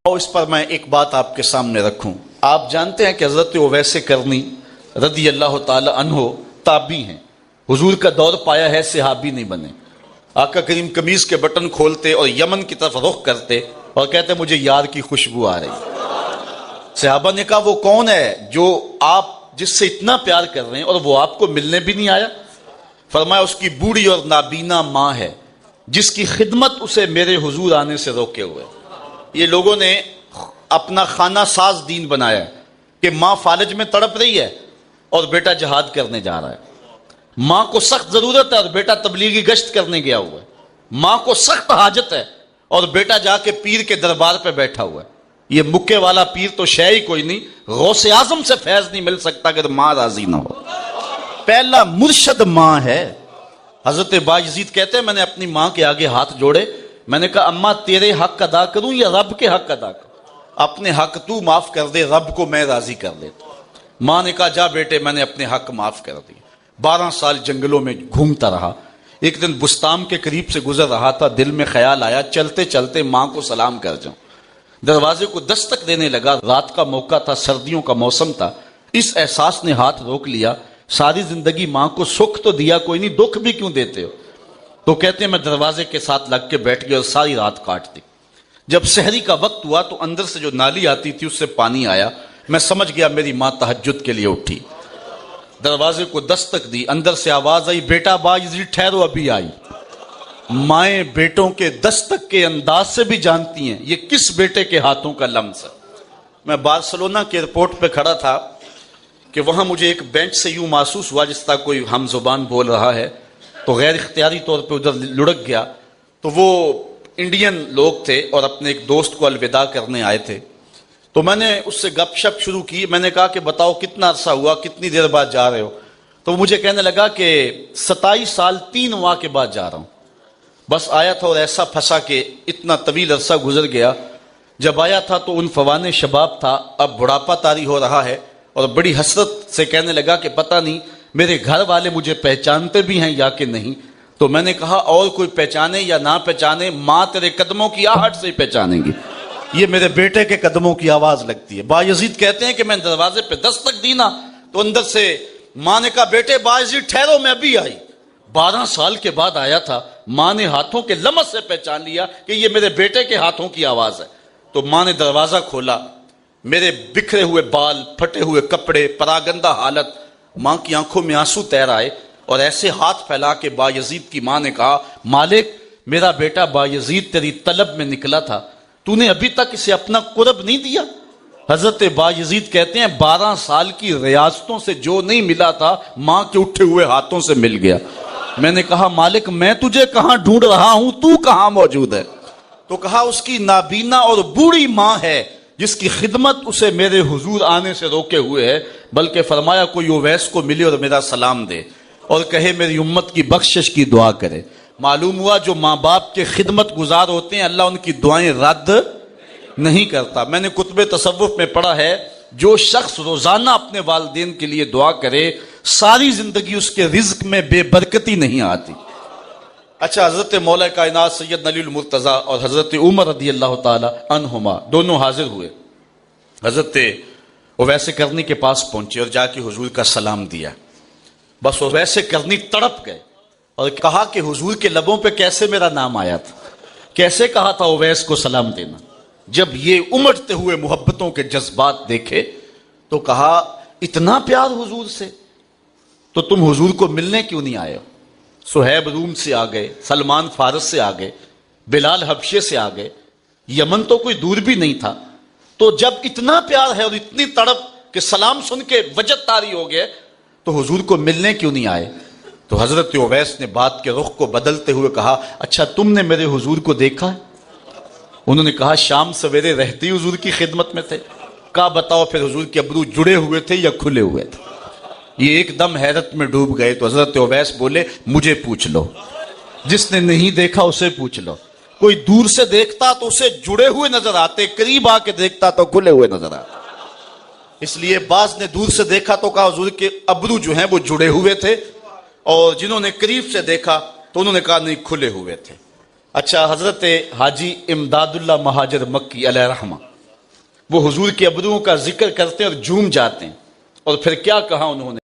اور اس پر میں ایک بات آپ کے سامنے رکھوں. آپ جانتے ہیں کہ حضرت اویس کرنی رضی اللہ تعالی عنہ تابعی ہیں. حضور کا دور پایا ہے، صحابی نہیں بنے. آقا کریم قمیض کے بٹن کھولتے اور یمن کی طرف رخ کرتے اور کہتے مجھے یار کی خوشبو آ رہی. صحابہ نے کہا وہ کون ہے جو آپ جس سے اتنا پیار کر رہے ہیں اور وہ آپ کو ملنے بھی نہیں آیا؟ فرمایا اس کی بوڑھی اور نابینا ماں ہے جس کی خدمت اسے میرے حضور آنے سے روکے ہوئے. یہ لوگوں نے اپنا خانہ ساز دین بنایا ہے کہ ماں فالج میں تڑپ رہی ہے اور بیٹا جہاد کرنے جا رہا ہے. ماں کو سخت ضرورت ہے اور بیٹا تبلیغی گشت کرنے گیا ہوا ہے. ماں کو سخت حاجت ہے اور بیٹا جا کے پیر کے دربار پہ بیٹھا ہوا ہے. یہ مکے والا پیر تو شے ہی کوئی نہیں، غوث اعظم سے فیض نہیں مل سکتا اگر ماں راضی نہ ہو. پہلا مرشد ماں ہے. حضرت بایزید کہتے ہیں میں نے اپنی ماں کے آگے ہاتھ جوڑے، میں نے کہا اماں تیرے حق ادا کروں یا رب کے حق ادا کروں؟ اپنے حق تو معاف کر دے، رب کو میں راضی کر دیتا. ماں نے کہا جا بیٹے میں نے اپنے حق معاف کر دی. 12 سال جنگلوں میں گھومتا رہا. ایک دن بستان کے قریب سے گزر رہا تھا، دل میں خیال آیا چلتے چلتے ماں کو سلام کر جاؤں. دروازے کو دستک دینے لگا. رات کا موقع تھا، سردیوں کا موسم تھا. اس احساس نے ہاتھ روک لیا، ساری زندگی ماں کو سکھ تو دیا کوئی نہیں، دکھ بھی کیوں دیتے ہو؟ تو کہتے ہیں میں دروازے کے ساتھ لگ کے بیٹھ گیا اور ساری رات کاٹ دی. جب سحری کا وقت ہوا تو اندر سے جو نالی آتی تھی اس سے پانی آیا. میں سمجھ گیا میری ماں تہجد کے لیے اٹھی. دروازے کو دستک دی، اندر سے آواز آئی بیٹا بایزید ٹھہرو ابھی آئی. مائیں بیٹوں کے دستک کے انداز سے بھی جانتی ہیں یہ کس بیٹے کے ہاتھوں کا لمس ہے. میں بارسلونا کے ایئرپورٹ پہ کھڑا تھا کہ وہاں مجھے ایک بینچ سے یوں محسوس ہوا جس طرح کوئی ہم زبان بول رہا ہے، تو غیر اختیاری طور پہ ادھر لڑک گیا. تو وہ انڈین لوگ تھے اور اپنے ایک دوست کو الوداع کرنے آئے تھے. تو میں نے اس سے گپ شپ شروع کی. میں نے کہا کہ بتاؤ کتنا عرصہ ہوا، کتنی دیر بعد جا رہے ہو؟ تو وہ مجھے کہنے لگا کہ 27 سال 3 ماہ کے بعد جا رہا ہوں. بس آیا تھا اور ایسا پھنسا کہ اتنا طویل عرصہ گزر گیا. جب آیا تھا تو ان فوان شباب تھا، اب بڑھاپا طاری ہو رہا ہے، اور بڑی حسرت سے کہنے لگا کہ پتہ نہیں میرے گھر والے مجھے پہچانتے بھی ہیں یا کہ نہیں. تو میں نے کہا اور کوئی پہچانے یا نہ پہچانے، ماں تیرے قدموں کی آہٹ سے ہی پہچانیں گی. یہ میرے بیٹے کے قدموں کی آواز لگتی ہے. بایزید کہتے ہیں کہ میں دروازے پہ دستک دی نا تو اندر سے ماں نے کہا بیٹے بایزید ٹھہرو میں ابھی آئی. 12 سال کے بعد آیا تھا. ماں نے ہاتھوں کے لمس سے پہچان لیا کہ یہ میرے بیٹے کے ہاتھوں کی آواز ہے. تو ماں نے دروازہ کھولا. میرے بکھرے ہوئے بال، پھٹے ہوئے کپڑے، پراگندہ حالت. ماں کی آنکھوں میں آنسو تیر آئے اور ایسے ہاتھ پھیلا کے بایزید کی ماں نے کہا مالک میرا بیٹا بایزید تیری طلب میں نکلا تھا، تو نے ابھی تک اسے اپنا قرب نہیں دیا. حضرت بایزید کہتے ہیں 12 سال کی ریاستوں سے جو نہیں ملا تھا ماں کے اٹھے ہوئے ہاتھوں سے مل گیا. میں نے کہا مالک میں تجھے کہاں ڈھونڈ رہا ہوں، تو کہاں موجود ہے؟ تو کہا اس کی نابینا اور بوڑھی ماں ہے جس کی خدمت اسے میرے حضور آنے سے روکے ہوئے ہے. بلکہ فرمایا کوئی اویس کو ملے اور میرا سلام دے اور کہے میری امت کی بخشش کی دعا کرے. معلوم ہوا جو ماں باپ کے خدمت گزار ہوتے ہیں اللہ ان کی دعائیں رد نہیں کرتا. میں نے کتب تصوف میں پڑھا ہے جو شخص روزانہ اپنے والدین کے لیے دعا کرے ساری زندگی اس کے رزق میں بے برکتی نہیں آتی. اچھا حضرت مولا کائنات سید علی المرتضیٰ اور حضرت عمر رضی اللہ تعالی عنہما دونوں حاضر ہوئے. حضرت اویس کرنی کے پاس پہنچے اور جا کے حضور کا سلام دیا. بس اویس کرنی تڑپ گئے اور کہا کہ حضور کے لبوں پہ کیسے میرا نام آیا تھا، کیسے کہا تھا اویس کو سلام دینا. جب یہ امٹتے ہوئے محبتوں کے جذبات دیکھے تو کہا اتنا پیار حضور سے تو تم حضور کو ملنے کیوں نہیں آئے ہو؟ صہیب روم سے آ گئے، سلمان فارس سے آ گئے، بلال حبشے سے آ گئے، یمن تو کوئی دور بھی نہیں تھا. تو جب اتنا پیار ہے اور اتنی تڑپ کہ سلام سن کے وجد طاری ہو گئے تو حضور کو ملنے کیوں نہیں آئے؟ تو حضرت اویس نے بات کے رخ کو بدلتے ہوئے کہا اچھا تم نے میرے حضور کو دیکھا ہے؟ انہوں نے کہا شام سویرے رہتے ہی حضور کی خدمت میں تھے. کہا بتاؤ پھر حضور کے ابرو جڑے ہوئے تھے یا کھلے ہوئے تھے؟ یہ ایک دم حیرت میں ڈوب گئے. تو حضرت اویس بولے مجھے پوچھ لو، جس نے نہیں دیکھا اسے پوچھ لو. کوئی دور سے دیکھتا تو اسے جڑے ہوئے نظر آتے، قریب آ کے دیکھتا تو کھلے ہوئے نظر آتے. اس لیے بعض نے دور سے دیکھا تو کہا حضور کے ابرو جو ہیں وہ جڑے ہوئے تھے، اور جنہوں نے قریب سے دیکھا تو انہوں نے کہا نہیں کھلے ہوئے تھے. اچھا حضرت حاجی امداد اللہ مہاجر مکی علیہ رحمہ وہ حضور کے ابروؤں کا ذکر کرتے اور جھوم جاتے ہیں. اور پھر کیا کہا انہوں نے.